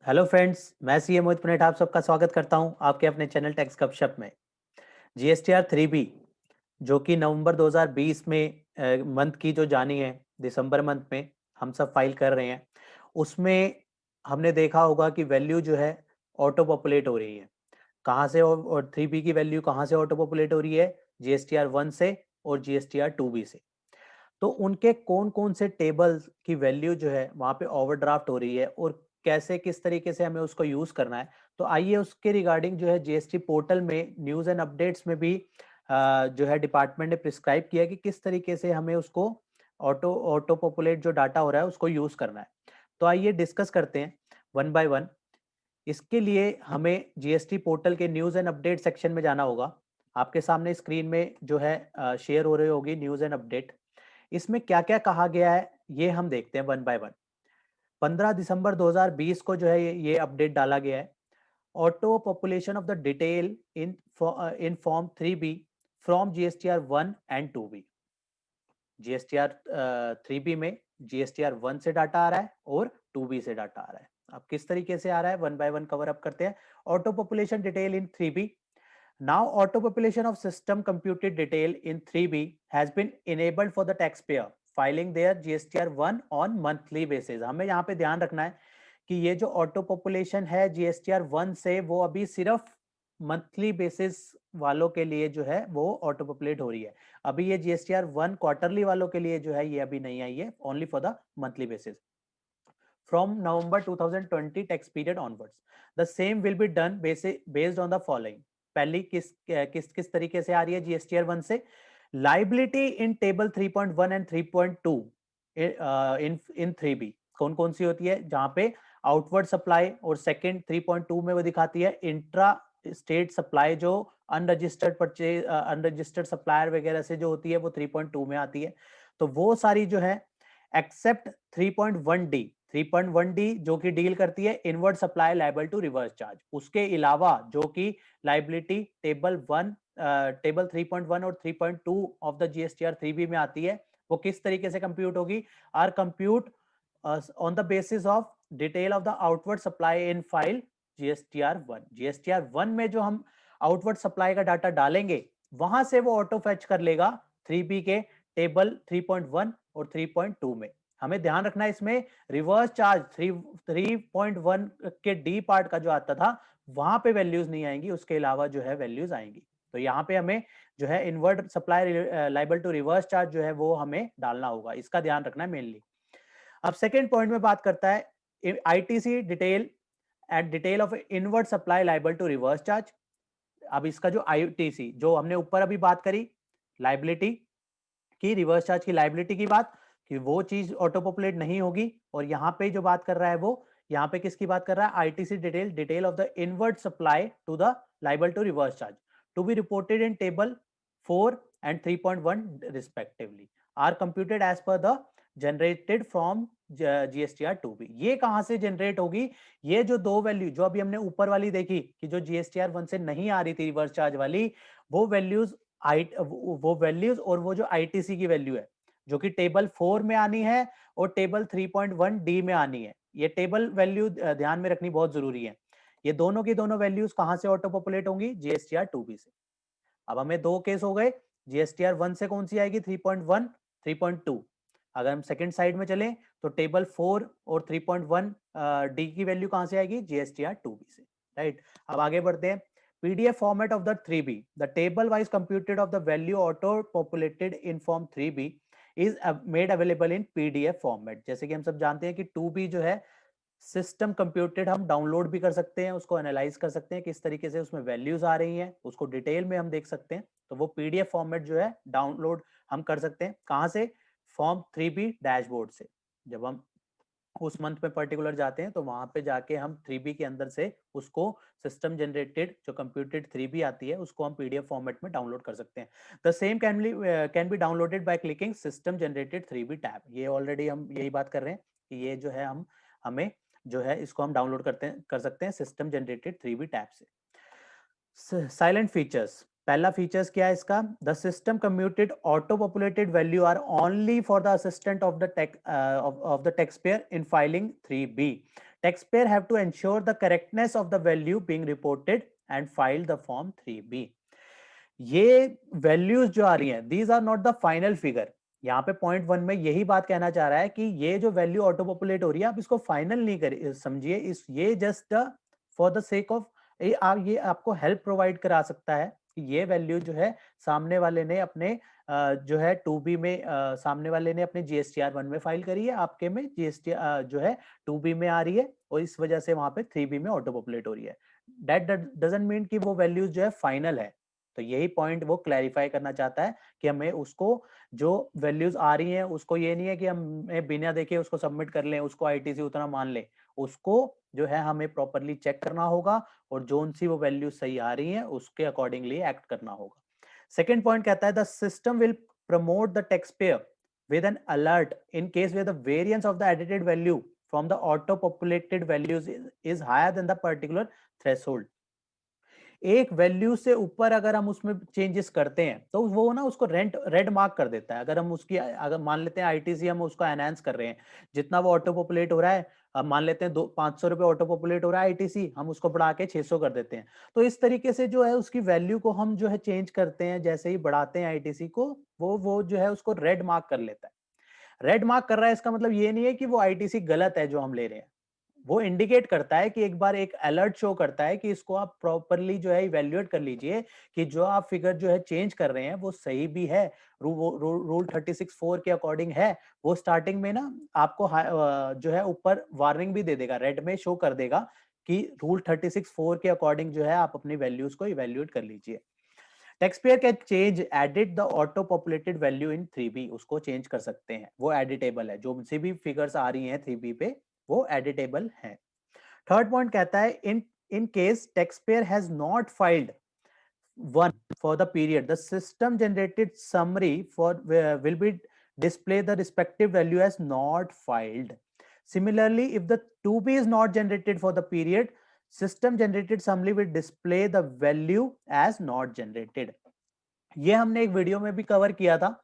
Hello friends, मैं CA मोहित पुनेठ आप सबका स्वागत करता हूं आपके अपने चैनल टैक्स गपशप में। जीएसटीआर 3B जो कि नवंबर 2020 में मंथ की जो जानी है, दिसंबर मंथ में हम सब फाइल कर रहे हैं। उसमें हमने देखा होगा कि वैल्यू जो है ऑटो पॉपुलेट हो रही है। कहाँ से और 3B की वैल्यू कहाँ से ऑटो पॉपुलेट हो रही है? जीएसटीआर 1 से और जीएसटीआर 2B से। तो उनके कौन कौन से टेबल्स की वैल्यू जो है वहां पे ओवरड्राफ्ट हो रही है और कैसे किस तरीके से हमें उसको यूज करना है। तो आइए उसके रिगार्डिंग जो है जीएसटी पोर्टल में न्यूज एंड अपडेट्स में भी जो है डिपार्टमेंट ने प्रिस्क्राइब किया कि किस तरीके से हमें उसको ऑटो ऑटो पॉपुलेट जो डाटा हो रहा है उसको यूज करना है। तो आइए डिस्कस करते हैं वन बाय वन। इसके लिए हमें जीएसटी पोर्टल के न्यूज एंड अपडेट सेक्शन में जाना होगा। आपके सामने स्क्रीन में जो है शेयर हो रही होगी न्यूज एंड अपडेट। इसमें क्या क्या कहा गया है ये हम देखते हैं वन बाय वन। 15 दिसंबर 2020 को जो है ये अपडेट डाला गया है। Auto population of the detail in form 3B from GSTR 1 and 2B। GSTR 3B में जीएसटीआर 1 से डाटा आ रहा है और 2B से डाटा आ रहा है। अब किस तरीके से आ रहा है one by one cover up करते हैं। Auto population detail in 3B। Now auto population of system computed detail in 3B has been enabled for the taxpayer filing their GSTR 1 on monthly basis। हमें यहाँ पे ध्यान रखना है कि ये जो ऑटो पॉपुलेशन है जीएसटीआर 1 से वो अभी सिर्फ मंथली बेसिस वालों के लिए जो है वो ऑटो पॉपुलेट हो रही है। अभी ये जीएसटीआर 1 क्वार्टरली वालों के लिए जो है ये अभी नहीं आई है, only for the monthly basis from November 2020 tax period onwards. The same will be done based on the following। पहली किस तरीके से आ रही है जीएसटीआर 1 से? Liability in table 3.1 and 3.2 in 3B कौन कौन सी होती है? जहां पे आउटवर्ड सप्लाई और सेकंड 3.2 में वो दिखाती है इंट्रा स्टेट सप्लाई, जो अनरजिस्टर्ड परचेज अनरजिस्टर्ड सप्लायर वगैरह से जो होती है वो 3.2 में आती है। तो वो सारी जो है एक्सेप्ट 3.1D 3.1D जो कि डील करती है inward supply liable to reverse charge. उसके अलावा जो कि लाइबिलिटी टेबल 3.1 और 3.2 ऑफ द जीएसटीआर 3B में आती है, वो किस तरीके से कंप्यूट होगी? Are compute on the basis of detail of the outward supply in file GSTR 1। GSTR 1 में जो हम आउटवर्ड सप्लाई का डाटा डालेंगे वहां से वो ऑटो फेच कर लेगा 3B के टेबल 3.1 और 3.2 में। हमें ध्यान रखना है इसमें रिवर्स चार्ज 3.1 के डी पार्ट का जो आता था वहां पे वैल्यूज नहीं आएंगी, उसके अलावा जो है वैल्यूज आएंगी। तो यहाँ पे हमें जो है inward supply liable to reverse charge जो है वो हमें डालना होगा, इसका ध्यान रखना है मेनली। अब सेकेंड पॉइंट में बात करता है ITC detail at detail of inward supply liable to reverse charge. अब इसका जो आईटीसी जो हमने ऊपर अभी बात करी लाइबिलिटी की, रिवर्स चार्ज की लाइबिलिटी की बात, कि वो चीज ऑटो पॉपुलेट नहीं होगी। और यहाँ पे जो बात कर रहा है वो यहाँ पे किसकी बात कर रहा है? ITC detail detail of the inward supply to the liable to reverse charge to be reported in table 4 and 3.1 respectively are computed as per the generated from GSTR 2B। ये कहां से जनरेट होगी? ये जो दो वैल्यू जो अभी हमने ऊपर वाली देखी कि जो जीएसटीआर 1 से नहीं आ रही थी रिवर्स चार्ज वाली, वो वैल्यूज वो वैल्यूज और वो जो आईटीसी की वैल्यू है जो कि टेबल 4 में आनी है और टेबल 3.1D में आनी है। ये टेबल वैल्यू ध्यान में रखनी बहुत जरूरी है। ये दोनों की दोनों वैल्यूज कहां से ऑटो पॉपुलेट होंगी? जीएसटीआर 2B से। अब हमें दो केस हो गए, जीएसटीआर 1 से कौन सी आएगी? 3.1 3.2। अगर हम सेकंड साइड में चलें तो टेबल 4 और 3.1 डी की वैल्यू कहां से आएगी? जीएसटीआर 2B से, राइट। अब आगे बढ़ते हैं। PDF format of the 3B, the table wise computed of the value auto populated in form 3B is made available in PDF format। जैसे कि हम सब जानते हैं कि 2B जो है सिस्टम कंप्यूटेड हम डाउनलोड भी कर सकते हैं, उसको एनालाइज कर सकते हैं किस तरीके से उसमें वैल्यूज आ रही हैं, उसको डिटेल में हम देख सकते हैं। तो वो पीडीएफ फॉर्मेट जो है डाउनलोड हम कर सकते हैं कहाँ से? फॉर्म 3B डैशबोर्ड से। जब हम उस मंथ में पर्टिकुलर जाते हैं तो वहां पे जाके हम 3B के अंदर से उसको सिस्टम जनरेटेड जो कंप्यूटेड 3B आती है उसको हम पीडीएफ फॉर्मेट में डाउनलोड कर सकते हैं। The same can be downloaded by clicking system generated 3B tab. ये ऑलरेडी हम यही बात कर रहे हैं कि ये जो है हमें जो है इसको हम डाउनलोड कर सकते हैं सिस्टम जनरेटेड 3B टैब से। साइलेंट फीचर्स, पहला फीचर्स क्या है इसका? The system computed auto populated value are only for the assistance of the taxpayer in filing 3B। Taxpayer have to ensure the correctness of the value being reported and filed the form 3B. ये values जो आ रही हैं, these are not the final figure. यहाँ पे point 1 में यही बात कहना चाह रहा है कि ये जो वैल्यू ऑटो पॉपुलेट हो रही है, आप इसको फाइनल नहीं करिए, समझिए, इस ये just for the sake of ये आपको हेल्प प्रोवाइड करा सकता है कि ये वैल्यू जो है सामने वाले ने अपने जो है 2B में सामने वाले ने अपने GSTR 1 में फाइल करी है, आपके में GST जो है 2B में आ रही है और इस वजह से वहां पे 3B में ऑटो पॉपुलेट हो रही है. दैट डजंट मीन कि वो वैल्यूज जो है फाइनल है. तो यही पॉइंट वो क्लैरिफाई करना चाहता है कि हमें उसको जो वैल्यूज आ रही हैं उसको ये नहीं है कि हम बिना देखे उसको सबमिट कर लें, उसको आईटीसी उतना मान लें, उसको जो है हमें प्रॉपरली चेक करना होगा और जोन सी वो वैल्यू सही आ रही है उसके अकॉर्डिंगली एक्ट करना होगा. सेकेंड पॉइंट कहता है the system will promote the tax pair with an alert in case where the variance of the edited value from the auto populated values is higher than the particular threshold. एक value से ऊपर अगर हम उसमें changes करते हैं तो वो ना उसको रेड मार्क कर देता है. अगर हम उसकी अगर मान लेते हैं आईटीसी हम उसको एनहांस कर रहे हैं, जितना वो ऑटो पॉपुलेट हो रहा है, अब मान लेते हैं 500 रुपए ऑटो पॉपुलेट हो रहा है आईटीसी, हम उसको बढ़ा के 600 कर देते हैं. तो इस तरीके से जो है उसकी वैल्यू को हम जो है चेंज करते हैं, जैसे ही बढ़ाते हैं आईटीसी को वो जो है उसको रेड मार्क कर लेता है. रेड मार्क कर रहा है इसका मतलब ये नहीं है कि वो आईटीसी गलत है जो हम ले रहे हैं, वो इंडिकेट करता है कि एक बार एक अलर्ट शो करता है कि इसको आप प्रॉपरली जो है इवेल्युएट कर लीजिए कि जो आप फिगर जो है चेंज कर रहे हैं वो सही भी है, रूल 36(4) के अकॉर्डिंग है. वो स्टार्टिंग में ना आपको जो है ऊपर वार्निंग भी दे देगा, रेड में शो कर देगा कि रूल 36(4) के अकॉर्डिंग जो है आप अपनी वैल्यूज को इवेल्युएट कर लीजिए. Taxpayer can change edit the auto populated value in 3B, उसको चेंज कर सकते हैं, वो एडिटेबल है, जो से भी फिगर्स आ रही हैं 3B पे वो एडिटेबल है. थर्ड पॉइंट कहता है in case taxpayer has not filed 1 for the period, the system generated summary for will be display the respective value as not filed. Similarly, if the 2B is not generated for the period, system generated summary will display the value as not generated. ये हमने एक video में भी cover किया था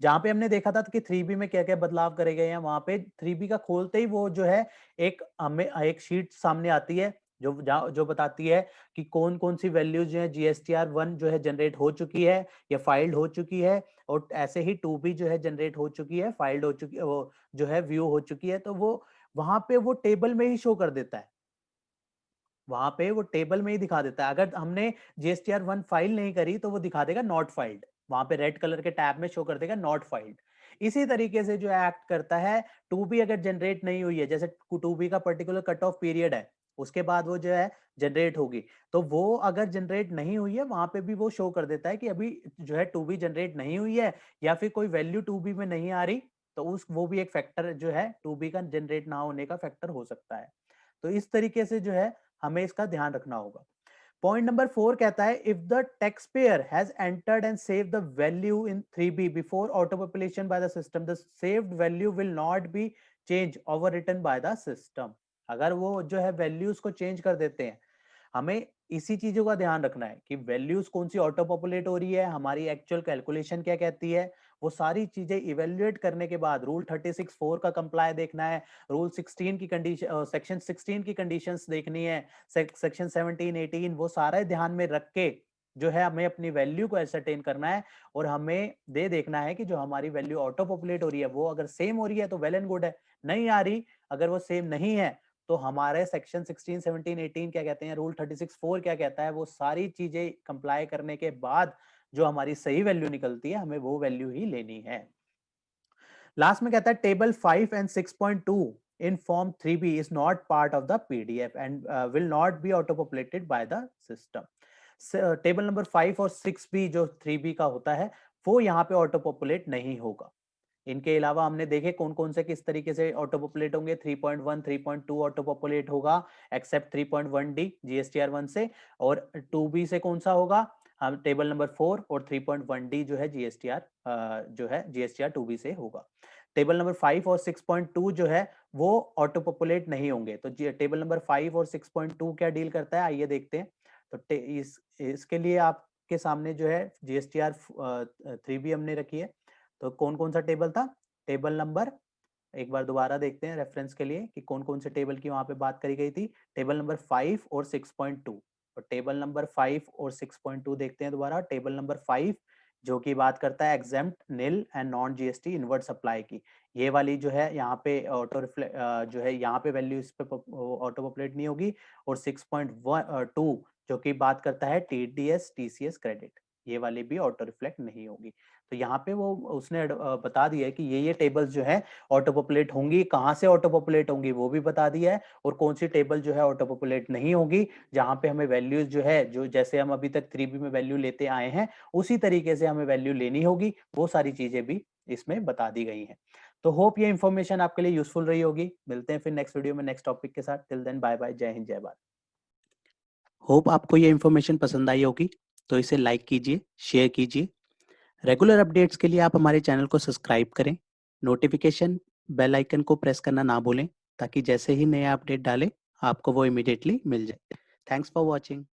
जहां पे हमने देखा था कि 3B में क्या क्या बदलाव करे गए हैं. वहां पे 3B का खोलते ही वो जो है एक हमें एक शीट सामने आती है जो बताती है कि कौन कौन सी वैल्यूज जो है GSTR 1 जो है जनरेट हो चुकी है या फाइल्ड हो चुकी है, और ऐसे ही 2B जो है जनरेट हो चुकी है, फाइल्ड हो चुकी है, वो जो है व्यू हो चुकी है. तो वो वहां पे वो टेबल में ही शो कर देता है, वहां पे वो टेबल में ही दिखा देता है. अगर हमने GSTR 1 फाइल नहीं करी तो वो दिखा देगा नॉट फाइल्ड, वहां पे रेड कलर के टैब में शो कर देगा नॉट फाइल्ड. इसी तरीके से जो एक्ट करता है 2B अगर जनरेट नहीं हुई है, जैसे 2B का पर्टिकुलर कट ऑफ पीरियड है, उसके बाद वो जो है जनरेट होगी, तो वो अगर जनरेट नहीं हुई है वहां पे भी वो शो कर देता है कि अभी जो है 2B जनरेट नहीं हुई है या फिर कोई वैल्यू 2B में नहीं आ रही, तो उस वो भी एक फैक्टर जो है 2B का जनरेट ना होने का फैक्टर हो सकता है. तो इस तरीके से जो है हमें इसका ध्यान रखना होगा. पॉइंट नंबर 4 कहता है if the tax payer has entered and save the value in 3B before auto population by the system, the saved value will not be change overwritten by the system. अगर वो जो है values को change कर देते हैं, हमें इसी चीजों का ध्यान रखना है कि वैल्यूज कौन सी ऑटो पॉपुलेट हो रही है, हमारी एक्चुअल कैलकुलेशन क्या कहती है, वो सारी चीजें इवेल्युएट करने के बाद रूल 36(4) का कंप्लाई देखना है, रूल 16 की कंडीशन, सेक्शन 16 की कंडीशंस देखनी है, सेक्शन 17 18, वो सारा ध्यान में रख के जो है हमें अपनी वैल्यू को एसरटेन करना है. और हमें देखना है कि जो हमारी वैल्यू ऑटो पॉपुलेट हो रही है वो अगर सेम हो रही है तो वेल एंड गुड है, नहीं आ रही अगर वो सेम नहीं है तो हमारे सेक्शन 16 17 18 क्या कहते हैं, रूल 36(4) क्या कहता है, वो सारी चीजें कंप्लाई करने के बाद जो हमारी सही वैल्यू निकलती है हमें वो वैल्यू ही लेनी है. लास्ट में कहता है table 5 and 6.2 in form 3B is not part of the PDF and will not be auto populated by the system. Table number 5 और 6B जो 3B का होता है वो यहाँ पे ऑटो पॉपुलेट नहीं होगा. इनके अलावा हमने देखे कौन कौन से किस तरीके से ऑटो पॉपुलेट होंगे. 3.1 3.2 ऑटो पॉपुलेट होगा एक्सेप्ट 3.1D GSTR 1 से, और 2B से कौन सा होगा, हम टेबल नंबर 4 और 3.1D जो है GSTR 2B से होगा. टेबल नंबर 5 और 6.2 जो है वो ऑटो पॉपुलेट नहीं होंगे. तो टेबल नंबर 5 और 6.2 क्या डील करता है, आइए देखते हैं. तो इसके लिए आपके सामने जो है GSTR 3B हमने रखी है. तो कौन कौन सा टेबल था, टेबल नंबर एक बार दोबारा देखते हैं रेफरेंस के लिए कि कौन कौन से टेबल की वहां पे बात करी गई थी। टेबल नंबर 5 और 6.2, और टेबल नंबर 5 और 6.2 देखते हैं दोबारा। टेबल नंबर 5 जो कि बात करता है exempt, nil and non GST inward supply की, ये वाली जो है यहाँ पे ऑटो जो है यहाँ पे वैल्यू इस पे ऑटो पॉपुलेट नहीं होगी। और 6.2 जो कि बात करता है टीडीएस टीसीएस क्रेडिट, ये वाली भी ऑटो रिफ्लेक्ट नहीं होगी। तो यहाँ पे वो उसने बता दिया है कि ये टेबल्स जो है ऑटो पॉपुलेट होंगी, कहाँ से ऑटो पॉपुलेट होंगी वो भी बता दिया है, और कौन सी टेबल जो है ऑटो पॉपुलेट नहीं होगी, जहाँ पे हमें वैल्यूज जो है जो जैसे हम अभी तक 3B में वैल्यू लेते आए हैं उसी तरीके से हमें वैल्यू लेनी होगी, वो सारी चीजें भी इसमें बता दी गई हैं। तो होप ये इन्फॉर्मेशन आपके लिए यूजफुल रही होगी। मिलते हैं फिर नेक्स्ट वीडियो में नेक्स्ट टॉपिक के साथ। टिल देन बाय बाय, जय हिंद जय भारत। होप आपको ये इन्फॉर्मेशन पसंद आई होगी, तो इसे लाइक कीजिए, शेयर कीजिए। रेगुलर अपडेट्स के लिए आप हमारे चैनल को सब्सक्राइब करें, नोटिफिकेशन बेल आइकन को प्रेस करना ना भूलें, ताकि जैसे ही नया अपडेट डालें आपको वो इमीडिएटली मिल जाए। Thanks for watching.